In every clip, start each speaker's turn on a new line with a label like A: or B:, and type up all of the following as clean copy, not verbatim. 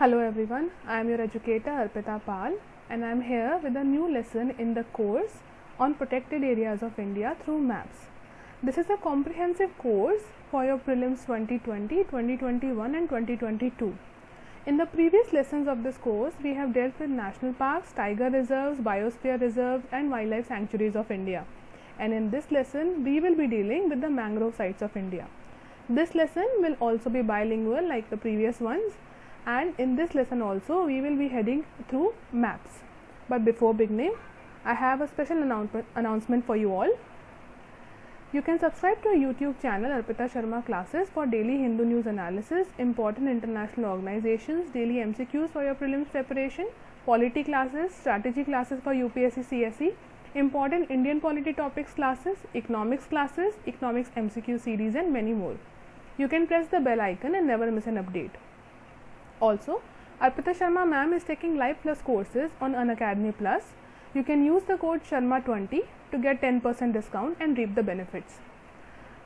A: Hello everyone, I am your educator Arpita and I am here with a new lesson in the course on protected areas of India through maps. This is a comprehensive course for your prelims 2020, 2021 and 2022. In the previous lessons of this course, we have dealt with national parks, tiger reserves, biosphere reserves and wildlife sanctuaries of India. And in this lesson, we will be dealing with the mangrove sites of India. This lesson will also be bilingual like the previous ones. And in this lesson also we will be heading through maps. But before beginning, I have a special announcement for you all. You can subscribe to our YouTube channel Arpita Sharma classes for daily Hindu news analysis, important international organizations, daily MCQs for your prelims preparation, polity classes, strategy classes for UPSC CSE, important Indian polity topics classes, economics classes, economics MCQ series and many more. You can press the bell icon and never miss an update. Also, Arpita Sharma ma'am is taking Live Plus courses on Unacademy Plus. You can use the code Sharma20 to get 10% discount and reap the benefits.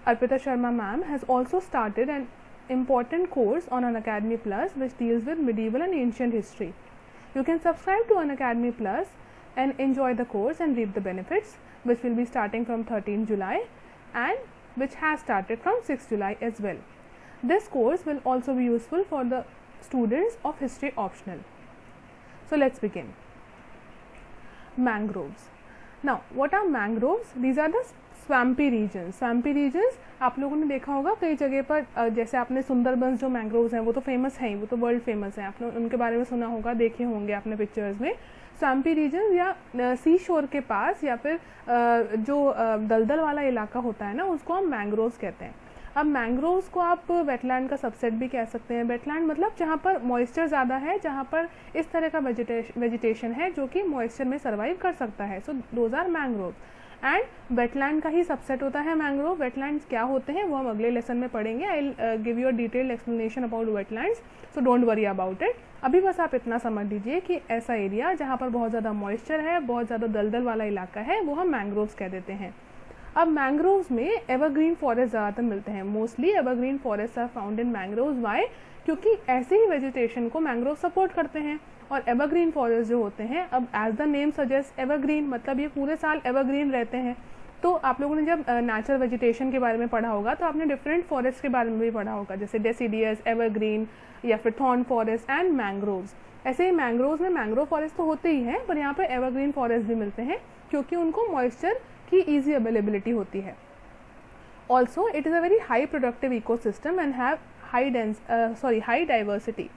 A: Arpita Sharma ma'am has also started an important course on Unacademy Plus which deals with medieval and ancient history. You can subscribe to Unacademy Plus and enjoy the course and reap the benefits, which will be starting from 13 July and which has started from 6 July as well. This course will also be useful for the students of history optional. So let's begin. Mangroves. Now what are mangroves? These are the swampy regions. Swampy regions आप लोगों ने देखा होगा कई जगह पर, जैसे आपने सुंदरबंस जो मैंग्रोव्स हैं वो तो फेमस हैं, वो तो वर्ल्ड फेमस हैं, आपने उनके बारे में सुना होगा, देखे होंगे आपने पिक्चर्स में. स्वाम्पी रीजन या सी शोर के पास या फिर जो दलदल वाला इलाका होता है ना, उसको हम मैंग्रोव्स कहते हैं. अब मैंग्रोव्स को आप वेटलैंड का सबसेट भी कह सकते हैं. वेटलैंड मतलब जहाँ पर मॉइस्चर ज़्यादा है, जहाँ पर इस तरह का वेजिटेशन है जो कि मॉइस्चर में सर्वाइव कर सकता है. So those are mangroves. And wetland का ही सबसेट होता है मैंग्रोव. वेटलैंड्स क्या होते हैं वो हम अगले लेसन में पढ़ेंगे. I will give you a detailed explanation about wetlands, so don't worry about it. अभी बस आप इतना समझ लीजिए कि ऐसा एरिया जहाँ पर बहुत ज़्यादा मॉइस्चर है, बहुत ज़्यादा दलदल वाला इलाका है, वो हम मैंग्रोव्स कह देते हैं. अब मैंग्रोव्स में एवरग्रीन फॉरेस्ट ज़्यादातर मिलते हैं. Mostly evergreen forest are found in mangroves. Why? क्योंकि ऐसे ही वेजिटेशन को मैंग्रोव सपोर्ट करते हैं. और एवरग्रीन फॉरेस्ट जो होते हैं, अब as the name suggest evergreen मतलब ये पूरे साल एवरग्रीन रहते हैं. तो आप लोगों ने जब नेचुरल वेजिटेशन के बारे में पढ़ा होगा तो आपने डिफरेंट फॉरेस्ट के बारे में भी पढ़ा होगा, जैसे डेसिडियस, एवरग्रीन या फिर थॉर्न फॉरेस्ट एंड मैंग्रोव्स. ऐसे ही मैंग्रोव्स में मैंग्रोव फॉरेस्ट तो होते ही हैं, पर यहाँ पर एवरग्रीन फॉरेस्ट भी मिलते हैं क्योंकि उनको मॉइस्चर की ईजी अवेलेबिलिटी होती है. Also it is a very high productive ecosystem and have high diversity.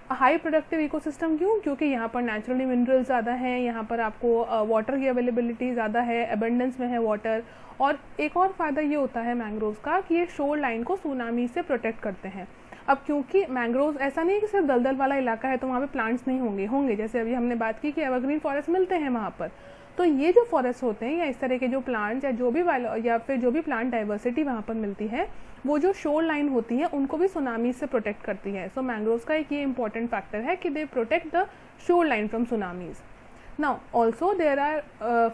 A: High productive ecosystem क्यों? क्योंकि यहाँ पर नेचुरली मिनरल्स ज़्यादा हैं, यहाँ पर आपको वाटर की अवेलेबिलिटी ज़्यादा है, एबंडेंस में है वाटर. और एक और फ़ायदा ये होता है मैंग्रोव्स का कि ये शोर लाइन को सुनामी से प्रोटेक्ट करते हैं. अब क्योंकि मैंग्रोव्स ऐसा नहीं है कि सिर्फ दलदल वाला इलाका है तो वहाँ पे प्लांट्स नहीं होंगे जैसे अभी हमने बात की कि एवरग्रीन फॉरेस्ट मिलते हैं वहाँ पर. तो ये जो फॉरेस्ट होते हैं या इस तरह के जो प्लांट्स या जो भी प्लांट डाइवर्सिटी वहाँ पर मिलती है, वो जो शोर लाइन होती है उनको भी सुनामी से प्रोटेक्ट करती है. सो मैंग्रोव्स का एक ये इंपॉर्टेंट फैक्टर है कि they protect the shoreline from tsunamis. Now also there are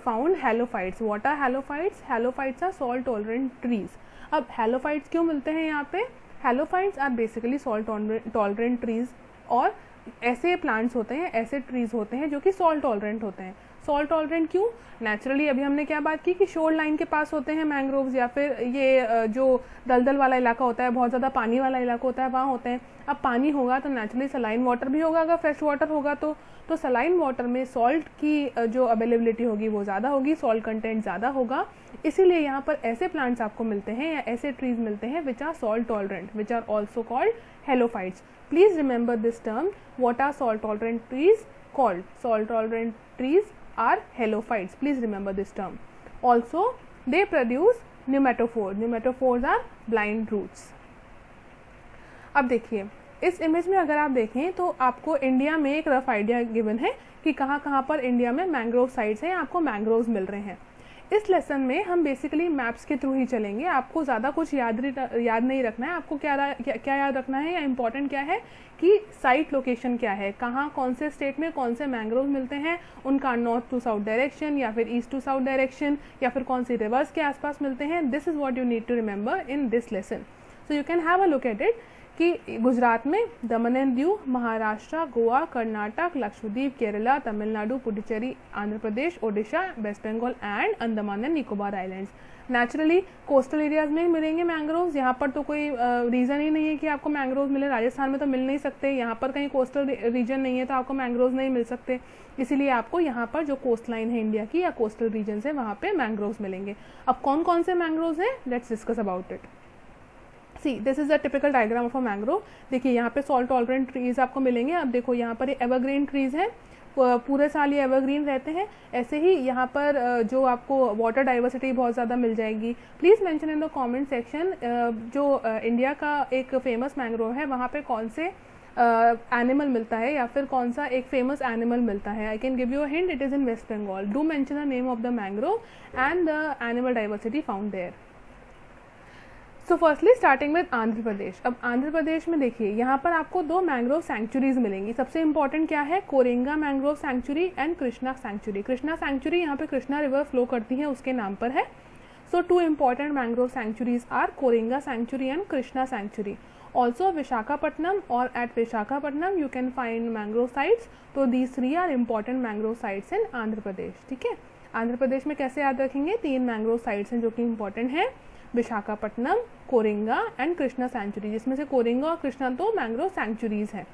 A: found halophytes. What are halophytes? Halophytes are salt tolerant trees. अब हैलोफाइट्स क्यों मिलते हैं यहाँ पे? Halophytes are basically salt tolerant trees. और ऐसे प्लांट्स होते हैं, ऐसे ट्रीज होते हैं जो कि सॉल्ट टॉलरेंट होते हैं. सॉल्ट टॉलरेंट क्यों? नेचुरली अभी हमने क्या बात की कि शोर लाइन के पास होते हैं मैंग्रोव्स, या फिर ये जो दलदल वाला इलाका होता है, बहुत ज़्यादा पानी वाला इलाका होता है, वहाँ होते हैं. अब पानी होगा तो नेचुरली सलाइन वाटर भी होगा. अगर फ्रेश वाटर होगा तो सलाइन वाटर में सॉल्ट की जो अवेलेबिलिटी होगी वो ज़्यादा होगी, सॉल्ट कंटेंट ज़्यादा होगा. इसीलिए यहाँ पर ऐसे प्लांट्स आपको मिलते हैं या ऐसे ट्रीज मिलते हैं which are salt tolerant, which are also called halophytes. Please remember this term. What are salt tolerant trees called? Salt tolerant trees are helophytes. Please remember this term. Also, they produce pneumatophores. Pneumatophores are blind roots. अब देखिए इस image में अगर आप देखें तो आपको India में एक रफ आइडिया गिवन है कि कहाँ पर इंडिया में मैंग्रोव साइट्स हैं, आपको मैंग्रोव्स मिल रहे हैं. इस लेसन में हम बेसिकली मैप्स के थ्रू ही चलेंगे. आपको ज़्यादा कुछ याद नहीं रखना है. आपको क्या याद रखना है या इम्पोर्टेंट क्या है कि साइट लोकेशन क्या है, कहाँ कौन से स्टेट में कौन से मैंग्रोव मिलते हैं, उनका नॉर्थ टू साउथ डायरेक्शन या फिर ईस्ट टू साउथ डायरेक्शन या फिर कौन सी रिवर्स के आसपास मिलते हैं. This is what you need to remember in this lesson. So you can have a look at it कि गुजरात में Daman and Diu, Maharashtra, Goa, Karnataka, Lakshadweep, Kerala, Tamil Nadu, Puducherry, Andhra Pradesh, Odisha, west Bengal and Andaman and Nicobar islands. Naturally coastal areas में मिलेंगे मैंग्रोव्स, यहाँ पर तो कोई रीज़न ही नहीं है कि आपको मैंग्रोव्स मिले। राजस्थान में तो मिल नहीं सकते, यहाँ पर कहीं कोस्टल रीजन नहीं है तो आपको मैंग्रोव्स नहीं मिल सकते, इसीलिए आपको यहाँ पर जो कोस्ट लाइन है इंडिया की या कोस्टल रीजन है वहाँ पे मैंग्रोव्स मिलेंगे। अब कौन कौन से मैंग्रोव्स हैं, let's discuss about it. See this is the typical diagram of a mangrove. देखिए यहाँ पे सॉल्ट टॉलरेंट ट्रीज आपको मिलेंगे। अब देखो यहाँ पर ये एवरग्रीन ट्रीज हैं, पूरे साल ये एवरग्रीन रहते हैं। ऐसे ही यहाँ पर जो आपको वाटर डाइवर्सिटी बहुत ज़्यादा मिल जाएगी। Please mention in the comment section जो इंडिया का एक फेमस मैंग्रोव है वहाँ पे कौन से एनिमल मिलता है या फिर कौन सा एक फेमस एनिमल मिलता है। I can give you a hint, it is in West Bengal. Do mention the name of the mangrove and the animal diversity found there. So firstly starting with Andhra Pradesh. अब आंध्र प्रदेश में देखिए यहाँ पर आपको दो मैंग्रोव सैंक्चुरीज मिलेंगी। सबसे इंपॉर्टेंट क्या है, Coringa mangrove sanctuary and Krishna sanctuary. Krishna sanctuary यहाँ पे कृष्णा रिवर फ्लो करती है उसके नाम पर है। So two important mangrove sanctuaries are Coringa sanctuary and Krishna sanctuary. Also Visakhapatnam और at Visakhapatnam you can find mangrove sites. तो these three are important mangrove sites in Andhra Pradesh. ठीक है, आंध्र प्रदेश में कैसे याद रखेंगे, 3 मैंग्रोव साइट्स हैं जो कि इंपॉर्टेंट है, विशाखापट्टनम, कोरेंगा एंड कृष्णा सैंक्चुरी, जिसमें से कोरेंगा और कृष्णा तो मैंग्रोव सैंक्चुरीज हैं,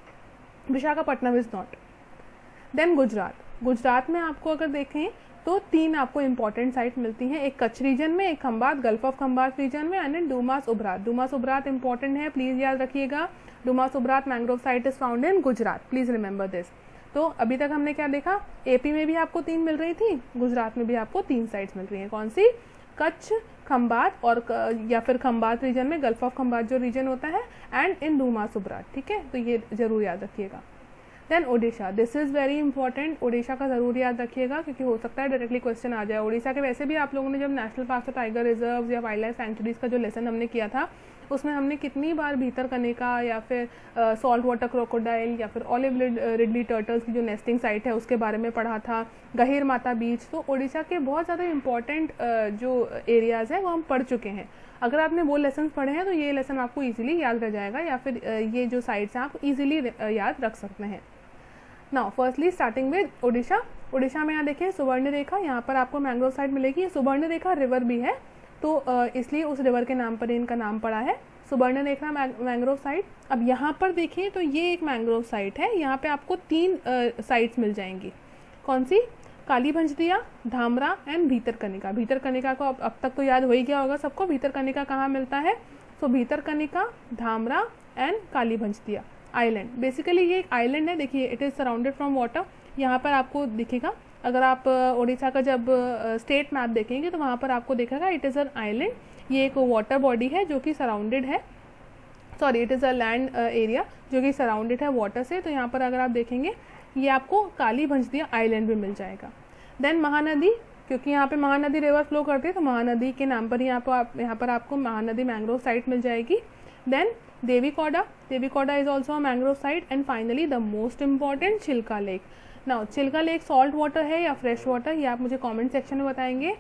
A: Visakhapatnam is not. Then Gujarat. Gujarat में आपको अगर देखें तो 3 आपको इंपॉर्टेंट साइट मिलती हैं, एक कच्छ रीजन में, एक Khambhat gulf of Khambhat region में एंड डूमास उभरात। डूमास उभरात इंपॉर्टेंट है, प्लीज याद रखिएगा। Dumas Ubharat mangrove site is found in Gujarat, please remember this. तो अभी तक हमने क्या देखा, एपी में भी आपको 3 मिल रही थी, गुजरात में भी आपको 3 साइट्स मिल रही हैं। कौन सी, कच्छ, खंबात और या फिर खंबात रीजन में गल्फ ऑफ खंबात जो रीजन होता है एंड इन डूमास उभरात। ठीक है, तो ये जरूर याद रखिएगा। Then Odisha, this is very important. Odisha का जरूर याद रखिएगा क्योंकि हो सकता है डायरेक्टली क्वेश्चन आ जाए। ओडिशा के वैसे भी आप लोगों ने जब नेशनल पार्क और टाइगर रिजर्व या वाइल्ड लाइफ सैंक्चुरीज का जो लेसन हमने किया था उसमें हमने कितनी बार भीतरकनिका या फिर सॉल्ट वाटर क्रोकोडाइल या फिर ऑलिव रिडली टर्टल्स की जो नेस्टिंग साइट है उसके बारे में पढ़ा था, गहीर माता बीच। तो ओडिशा के बहुत ज़्यादा इंपॉर्टेंट जो एरियाज़ हैं वो हम पढ़ चुके हैं। अगर आपने वो लेसन पढ़े हैं तो ये लेसन आपको ईजिली याद रह जाएगा या फिर ये जो साइट्स हैं आप ईजिली याद रख सकते हैं। Now firstly starting with Odisha. Odisha में यहाँ देखें सुवर्ण रेखा, यहाँ पर आपको मैंग्रोव साइट मिलेगी। सुवर्ण रेखा रिवर भी है तो इसलिए उस रिवर के नाम पर इनका नाम पड़ा है, सुवर्ण रेखा मैंग्रोव साइट। अब यहाँ पर देखिए तो ये एक मैंग्रोव साइट है, यहाँ पे आपको 3 साइट्स मिल जाएंगी। कौन सी, काली भंजदिया, धामरा एंड भीतरकनिका। भीतरकनिका को अब तक तो याद हो ही गया होगा सबको, भीतरकनिका कहाँ मिलता है। So Bhitarkanika, Dhamra and Kali Bhanjadia island. Basically ये एक आइलैंड है, देखिए it is surrounded from water. यहाँ पर आपको दिखेगा, अगर आप ओडिशा का जब स्टेट मैप देखेंगे तो वहाँ पर आपको दिखेगा इट इज़ एन आइलैंड। ये एक वाटर बॉडी है जो कि सराउंडेड है, sorry it is a land area जो कि सराउंडेड है वाटर से। तो यहाँ पर अगर आप देखेंगे ये आपको काली भंजदिया आइलैंड भी मिल जाएगा। देन महानदी, क्योंकि यहाँ पे महानदी रिवर फ्लो करती है तो महानदी के नाम पर यहाँ पर आपको महानदी मैंग्रोव साइट मिल जाएगी। Then Devikauda, Devikauda is also a mangrove site. And finally the most important Chilika lake. Now Chilika lake salt water है या फ्रेश वाटर, ये आप मुझे कमेंट सेक्शन में बताएंगे।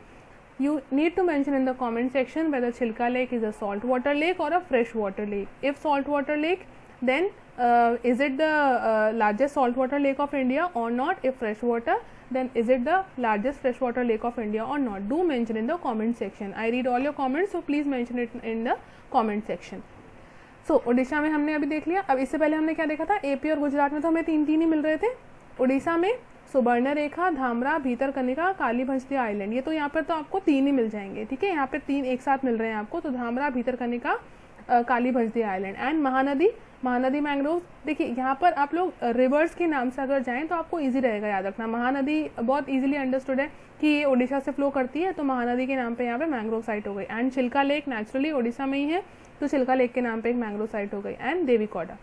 A: You need to mention in the comment section whether Chilka Lake is a salt water lake or a fresh water lake. If salt water lake, then is it the largest salt water lake of India or not? If fresh water, then is it the largest fresh water lake of India or not? Do mention in the comment section. I read all your comments, so please mention it in the comment section. So Odisha में हमने अभी देख लिया। अब इससे पहले हमने क्या देखा था, एपी और गुजरात में तो हमें 3 ही मिल रहे थे। ओडिशा में सुवर्ण रेखा, धामरा, भीतरकनिका, काली भंजदिया आइलैंड, ये तो यहाँ पर तो आपको 3 ही मिल जाएंगे। ठीक है, यहाँ पे 3 एक साथ मिल रहे हैं आपको, तो Dhamra, Bhitarkanika, Kali Bhanjadia island and Mahanadi. Mahanadi mangrove, देखिए यहाँ पर आप लोग रिवर्स के नाम से अगर जाएं तो आपको इजी रहेगा याद रखना। महानदी बहुत इजीली अंडरस्टूड है कि ये ओडिशा से फ्लो करती है, तो महानदी के नाम पे यहाँ पे मैंग्रोव साइट हो गई। And Chilka lake naturally Odisha में ही है, तो चिल्का लेक के नाम पे एक मैंग्रोव साइट हो गई। एंड देवीकौडा।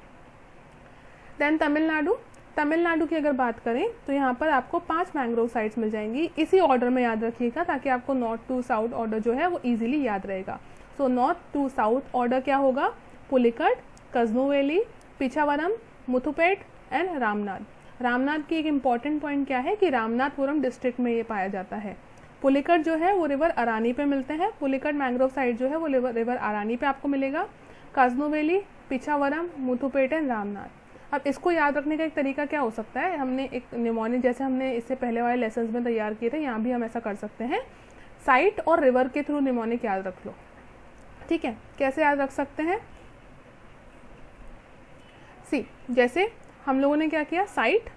A: देन तमिलनाडु। तमिलनाडु की अगर बात करें तो यहाँ पर आपको 5 मैंग्रोव साइट्स मिल जाएंगी। इसी ऑर्डर में याद रखिएगा ताकि आपको नॉर्थ टू साउथ ऑर्डर जो है वो इजीली याद रहेगा। So north to south order क्या होगा, पुलिकट, कजनोवेली, पिछावरम, मुथुपेट एंड रामनाथ। रामनाथ की एक इम्पॉर्टेंट पॉइंट क्या है कि रामनाथपुरम डिस्ट्रिक्ट में ये पाया जाता है। पुलिकट जो है वो रिवर अरानी पे मिलते हैं, पुलिकट मैंग्रोव साइट जो है वो रिवर अरानी पे आपको मिलेगा। कजनोवेली पिछावरम, मुथुपेट एंड रामनाथ। अब इसको याद रखने का एक तरीका क्या हो सकता है, हमने एक निमोनिक जैसे हमने इससे पहले वाले लेसन्स में तैयार किए थे, यहाँ भी हम ऐसा कर सकते हैं, साइट और रिवर के थ्रू निमोनिक याद रख लो। ठीक है, कैसे याद रख सकते हैं, सी जैसे हम लोगों ने क्या किया, साइट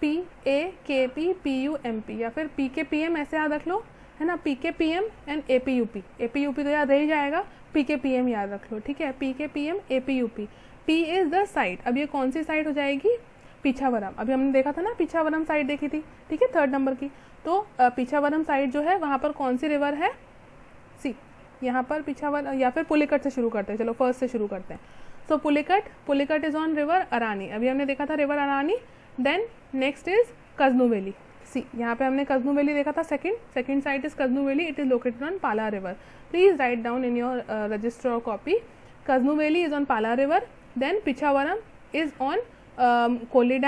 A: PAKPPUMP या फिर PKPM ऐसे याद रख लो, है ना, PKPM एंड APUP, APUP तो याद रह ही जाएगा, PKPM याद रख लो। ठीक है, PKPM APUP, P is the site. अब ये कौन सी साइट हो जाएगी, पिछावरम। अभी हमने देखा था ना, पिछावरम साइट देखी थी, ठीक है, 3rd नंबर की। तो पिछावरम साइट जो है वहाँ पर कौन सी रिवर है, सी यहाँ पर पिछावरम, या फिर पुलिकट से शुरू करते हैं, चलो फर्स्ट से शुरू करते हैं। So Pulicat is on river Arani, अभी हमने देखा था river Arani. Then next is Kajanu valley, see यहाँ पे हमने कजनू वैली देखा था, second site is Kajanu valley, it is located on Pala river. Please write down in your register और copy, Kajanu valley is on Pala river. Then Pichavaram is on Koli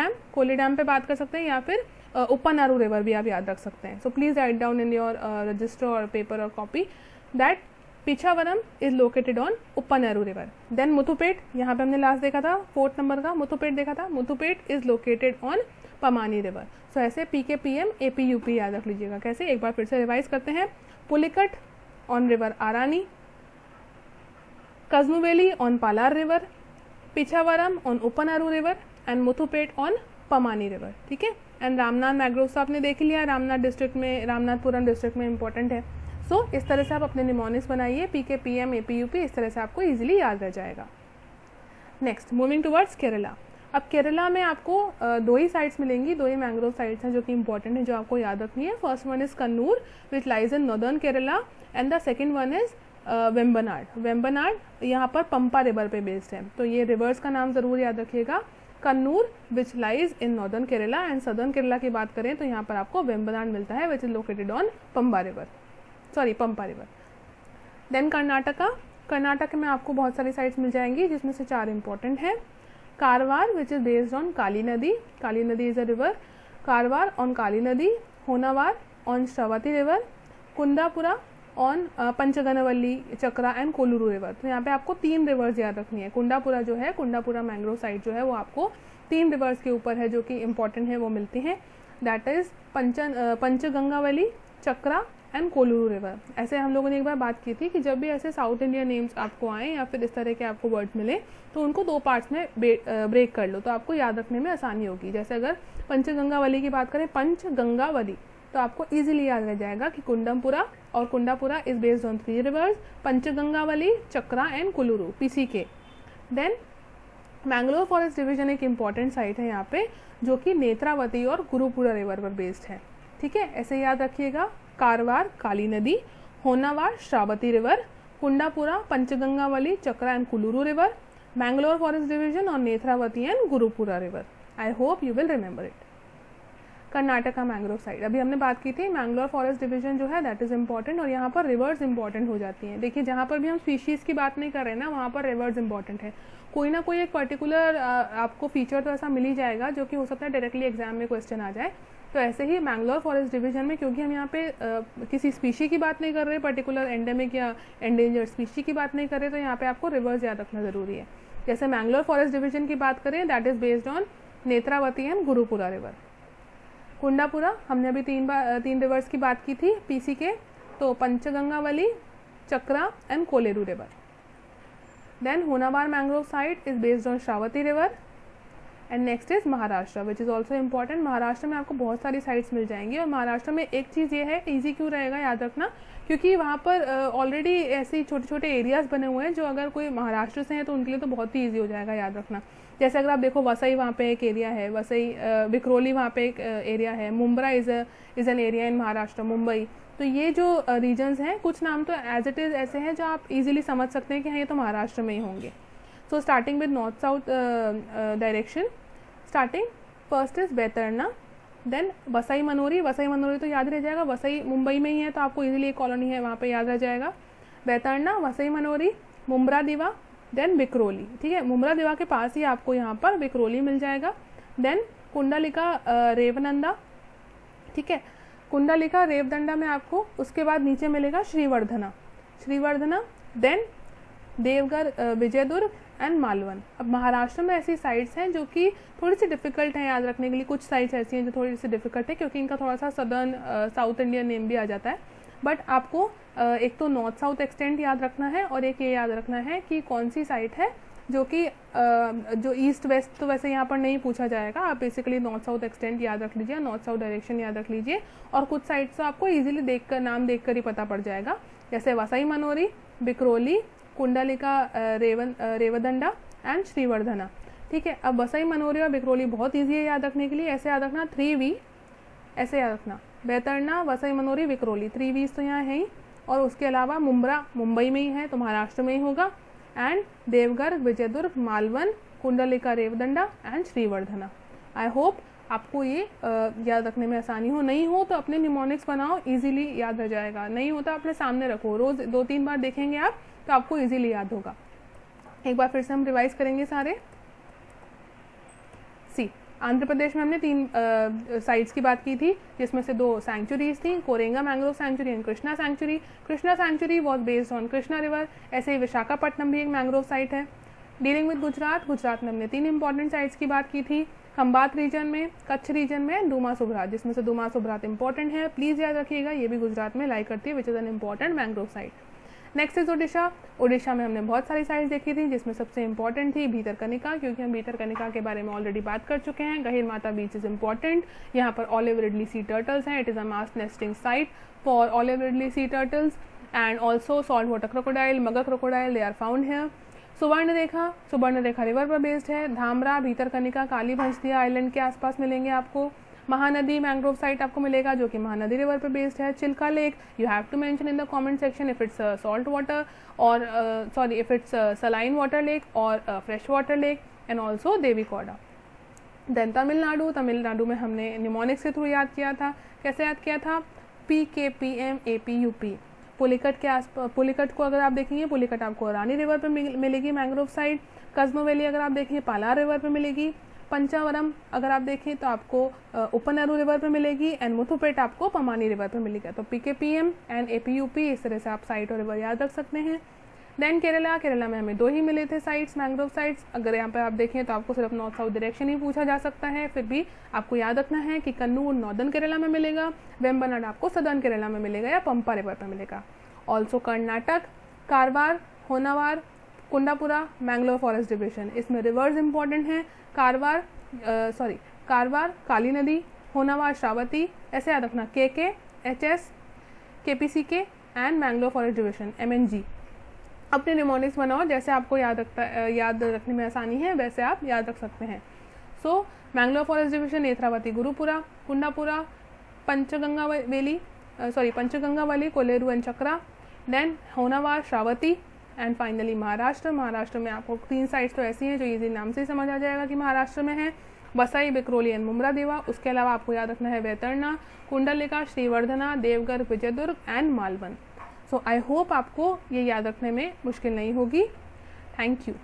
A: dam पे बात कर सकते हैं, या फिर उपनारू रिवर भी आप याद रख सकते हैं। So please write down in your register और पेपर और copy that Pichavaram is located on Uppanaru river. Then Muthupet, यहाँ पे हमने लास्ट देखा था 4th नंबर का मुथुपेट देखा था, Muthupet is located on Pamani river. So ऐसे PKPM APUP याद रख लीजिएगा। कैसे, एक बार फिर से रिवाइज करते हैं, Pulicat on river Arani, Kajanu valley on Palar river, Pichavaram on Uppanaru river and Muthupet on Pamani river. ठीक है, एंड रामनाथ मैंग्रोव्स आपने देख लिया, रामनाथ डिस्ट्रिक्ट में, रामनाथपुरम डिस्ट्रिक्ट में इंपॉर्टेंट है। सो इस तरह से आप अपने निमोनिक्स बनाइए, PKPM APUP, इस तरह से आपको इजीली याद रह जाएगा। Next moving towards Kerala. अब केरला में आपको 2 ही साइट्स मिलेंगी, 2 ही मैंग्रोव साइट्स हैं जो कि इंपॉर्टेंट है, जो आपको याद रखनी है। First one is Kannur which lies in northern Kerala and the second one is Vembanad यहाँ पर पंपा रिवर पे बेस्ड है। तो ये रिवर्स का नाम ज़रूर याद रखिएगा, Kannur which lies in northern Kerala and southern Kerala की बात करें तो यहाँ पर आपको वेम्बनाड मिलता है which is located on Pampa river. Then Karnataka में आपको बहुत सारी साइट्स मिल जाएंगी जिसमें से 4 इंपॉर्टेंट हैं। Karwar which is based on Kali nadi is a river, Karwar on Kali nadi, Honavar on Shravati river, Kundapura on Panchagangavalli, Chakra and Kolluru river. तो यहाँ पे आपको 3 रिवर्स याद रखनी है। कुंडापुरा जो है, कुंडापुरा मैंग्रोव साइट जो है वो आपको 3 रिवर्स के ऊपर है जो कि इंपॉर्टेंट है, वो मिलती हैं। That is Panchagangavali, Chakra and Kolluru river. ऐसे हम लोगों ने एक बार बात की थी कि जब भी ऐसे साउथ इंडियन नेम्स आपको आए या फिर इस तरह के आपको वर्ड मिले तो उनको 2 पार्ट्स में ब्रेक कर लो, तो आपको याद रखने में आसानी होगी। जैसे अगर पंचगंगावली की बात करें, पंचगंगावली, तो आपको इजीली याद रह जाएगा कि कुंडमपुरा और Kundapura is based on 3 rivers, Panchagangavali, Chakra and Kolluru, PCK। Then Mangalore forest division एक इंपॉर्टेंट साइट है यहाँ पे, जो कि नेत्रावती और गुरुपुरा रिवर पर बेस्ड है। ठीक है, ऐसे याद रखिएगा, Karwar Kali nadi, Honavar Shravati river, Kundapura Panchagangavali, Chakra and Kuluru river, Mangalore forest division और Netravati and Gurupura river. I hope you will remember it. Karnataka mangrove site, अभी हमने बात की थी, मैंगलोर फॉरेस्ट डिवीजन जो है दैट इज इंपॉर्टेंट, और यहाँ पर रिवर्स इंपॉर्टेंट हो जाती हैं। देखिए, जहाँ पर भी हम स्पीशीज़ की बात नहीं कर रहे हैं ना, वहाँ पर रिवर्स इंपॉर्टेंट है। कोई ना कोई एक पर्टिकुलर आपको फीचर तो ऐसा मिल ही जाएगा जो कि हो सकता है डायरेक्टली एग्जाम में क्वेश्चन आ जाए। तो ऐसे ही मैंगलोर फॉरेस्ट डिवीजन में, क्योंकि हम यहाँ पे किसी स्पीशी की बात नहीं कर रहे, पर्टिकुलर एंडेमिक या एंडेंजर्ड स्पीशी की बात नहीं कर रहे, तो यहाँ पे आपको रिवर्स याद रखना ज़रूरी है। जैसे मैंगलोर फॉरेस्ट डिवीजन की बात करें, that is based on Netravati and Gurupura river. Kundapura, हमने अभी 3 रिवर्स की बात की थी, PCK, तो Panchagangavali, Chakra and Koleru river. Then Honavar mangrove site is based on Shravati river. And next is Maharashtra which is also important. Maharashtra में आपको बहुत सारी साइट्स मिल जाएंगी, और महाराष्ट्र में एक चीज़ ये है, ईजी क्यों रहेगा याद रखना, क्योंकि वहाँ पर ऑलरेडी ऐसे छोटे छोटे एरियाज़ बने हुए हैं जो अगर कोई महाराष्ट्र से हैं तो उनके लिए तो बहुत ही ईजी हो जाएगा याद रखना। जैसे अगर आप देखो, वसई वहाँ पे एक एरिया है, वसई विक्रोली वहाँ पे एक एरिया है, Mumbra is an area in Maharashtra, Mumbai. तो ये जो रीजन्स हैं, कुछ नाम तो एज इट इज़ ऐसे हैं जो आप इजीली समझ सकते हैं कि हाँ ये तो महाराष्ट्र में ही होंगे। So starting with north south direction, starting first is Baitarna, then Vasai Manori तो याद रह जाएगा, वसई मुंबई में ही है तो आपको इजीली एक कॉलोनी है वहाँ पे याद रह जाएगा। बैतरना, वसई मनोरी, मुंब्रा दिवा, देन विक्रोली। ठीक है, मुंब्रा दिवा के पास ही आपको यहाँ पर विक्रोली मिल जाएगा। देन कुंडलिका रेवनंदा, ठीक है, कुंडलिका रेवदंडा में आपको उसके बाद नीचे मिलेगा श्रीवर्धना। Then Devghar Vijaydurg and Malvan. अब महाराष्ट्र में ऐसी साइट्स हैं जो कि थोड़ी सी डिफ़िकल्ट हैं याद रखने के लिए, कुछ साइट्स ऐसी हैं जो थोड़ी सी डिफ़िकल्ट है क्योंकि इनका थोड़ा सा सदर्न साउथ इंडियन नेम भी आ जाता है। बट आपको एक तो नॉर्थ साउथ एक्सटेंट याद रखना है और एक ये याद रखना है कि कौन सी साइट है जो कि जो ईस्ट वेस्ट तो वैसे यहाँ पर नहीं पूछा जाएगा, आप बेसिकली नॉर्थ साउथ एक्सटेंट याद रख लीजिए, नॉर्थ साउथ डायरेक्शन याद रख लीजिए। और कुछ साइट्स तो आपको इजीली देखकर नाम देखकर ही पता पड़ जाएगा, जैसे वसई मनोरी, बिक्रोली, कुंडलिका, रेवदंडा एंड श्रीवर्धना। ठीक है, अब वसई मनोरी और बिक्रोली बहुत ईजी है याद रखने के लिए, ऐसे याद रखना 3V, ऐसे याद रखना बैतरना, वसई मनोरी, बिक्रोली, 3Vs तो यहाँ है ही। और उसके अलावा मुंब्रा मुंबई में ही है तो महाराष्ट्र में ही होगा, and Devgad, Vijaydurg, Malvan, Kundalika, Revdanda and Shrivardhana. I hope आपको ये याद रखने में आसानी हो, नहीं हो तो अपने निमोनिक्स बनाओ, इजीली याद रह जाएगा, नहीं होता अपने सामने रखो, रोज 2-3 बार देखेंगे आप तो आपको इजीली याद होगा। एक बार फिर से हम रिवाइज करेंगे सारे। सी, आंध्र प्रदेश में हमने 3 साइट्स की बात की थी, जिसमें से 2 सैंक्चुरीज थी, Coringa mangrove sanctuary and Krishna sanctuary. Krishna sanctuary was based on Krishna river. ऐसे ही विशाखापट्टनम भी एक मैंग्रोव साइट है। डीलिंग विद गुजरात, गुजरात में हमने 3 इंपॉर्टेंट साइट्स की बात की थी, खंबात रीजन में, कच्छ रीजन में, डूमा सुभरात, जिसमें से डूमा सुभरात इंपॉर्टेंट है, प्लीज़ याद रखिएगा, ये भी गुजरात में लाई करती है, which is an important mangrove site. Next is Odisha. Odisha में हमने बहुत सारी साइट्स देखी थी, जिसमें सबसे इंपॉर्टेंट थी भीतरकनिका, क्योंकि हम भीतरकनिका के बारे में ऑलरेडी बात कर चुके हैं। गहिर माता बीच इज इंपॉर्टेंट, यहाँ पर ऑलिव रिडली सी टर्टल्स हैं, it is a mass nesting site for olive ridley sea turtles and also salt water crocodile, magar crocodile, they are found here. Suvarna Rekha river पर बेस्ड है। धामरा, भीतरकनिका, काली भंजदिया आइलैंड के आसपास मिलेंगे आपको। महानदी मैंग्रोव साइट आपको मिलेगा जो कि महानदी रिवर पर बेस्ड है। Chilika lake, you have to mention in the comment section if it's salt water और sorry if it's saline water lake और fresh water lake, and also Devikauda. Then Tamil Nadu में हमने निमोनिक्स के थ्रू याद किया था। कैसे याद किया था? PKPM APUP। पुलिकट को अगर आप देखेंगे, पुलिकट आपको रानी रिवर पर मिलेगी मैंग्रोव साइट। कस्मो वैली अगर आप देखें पालार रिवर पर मिलेगी। पंचावरम अगर आप देखें तो आपको उपनरू रिवर पर मिलेगी, एंड मुथुपेट आपको पमानी रिवर पर मिलेगा। तो PKPM एंड APUP, इस तरह से आप साइट और रिवर याद रख सकते हैं। देन केरला में हमें 2 ही मिले थे साइट्स, मैंग्रोव साइट्स। अगर यहाँ पर आप देखें तो आपको सिर्फ नॉर्थ साउथ डायरेक्शन ही पूछा जा सकता है, फिर भी आपको याद रखना है कि कन्नूर नॉर्दर्न केरला में मिलेगा, वेम्बनाड आपको सदर्न केरला में मिलेगा या पंपा रिवर पर मिलेगा। Also Karnataka, Karwar, Honavar, Kundapura, Mangalore forest division, इसमें रिवर्स इंपॉर्टेंट हैं। कारवार, काली नदी, होनावार, श्रावती, ऐसे याद रखना KK, HS, KPCK and Mangalore forest division MNG। अपने निमोनिक्स बनाओ, जैसे आपको याद रखने में आसानी है वैसे आप याद रख सकते हैं। So Mangalore forest division, Netravati, Gurupura, Kundapura, Panchagangavali, Koleru and Chakra, then Honavar, Shravati and finally Maharashtra में आपको 3 साइट्स तो ऐसी हैं जो इजी नाम से ही समझ आ जाएगा कि महाराष्ट्र में है। वसई, बिक्रोली एंड मुम्बरा देवा। उसके अलावा आपको याद रखना है Baitarna, Kundalika, Shrivardhana, Devgad, Vijaydurg and Malvan. So I hope आपको ये याद रखने में मुश्किल नहीं होगी। Thank you.